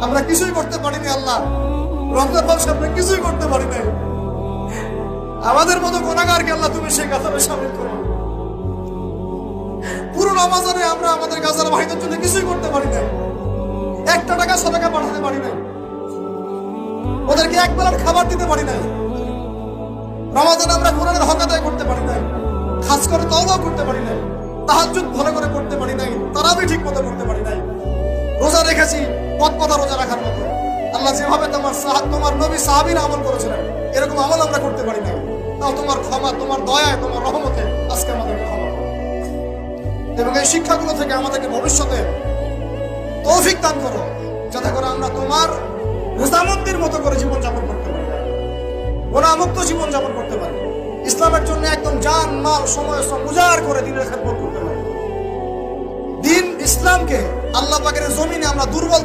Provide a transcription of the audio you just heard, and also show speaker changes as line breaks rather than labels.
আমরা কিছুই করতে পারিনি আল্লাহ, রমজান মাসে আমরা কিছুই করতে পারি নাই। আমাদের মতো গুনাহগারকে আল্লাহ তুমি সেই কাতারে শামিল করো। পুরো রমজানে আমরা আমাদের গাজার ভাইদের জন্য কিছুই করতে পারি নাই, একটা টাকা সদকা পাঠাতে পারি নাই, ওদেরকে এক বেলার খাবার দিতে পারি নাই। রমজানে আমরা কোরআনের হক আদায় করতে পারি নাই, খাস করে তওবা করতে পারি নাই, তাহাজ্জুদ ভালো করে করতে পারি নাই, তারাবি ঠিক মতো করতে পারি নাই। রোজা রেখেছি পথ কথা রোজা রাখার মতো। আল্লাহ যেভাবে তোমার নবী সাহাবীরা আমল করেছিলেন এরকম আমল আমরা করতে পারি নাই। তাও তোমার ক্ষমা, তোমার দয়ায়, তোমার রহমতে আজকে আমাদেরকে ক্ষমা করো এবং এই শিক্ষাগুলো থেকে আমাদেরকে ভবিষ্যতে তৌফিক দান করো, যাতে করে আমরা তোমার রোজামন্দির মতো করে জীবনযাপন করতে পারি, গুনাহমুক্ত জীবনযাপন করতে পারি, ইসলামের জন্য একদম জান মাল সময় উজাড় করে দিনের খেদমত করতে পারি। দিন ইসলামকে আল্লাহ পাকের জমিনে আমরা দুর্বল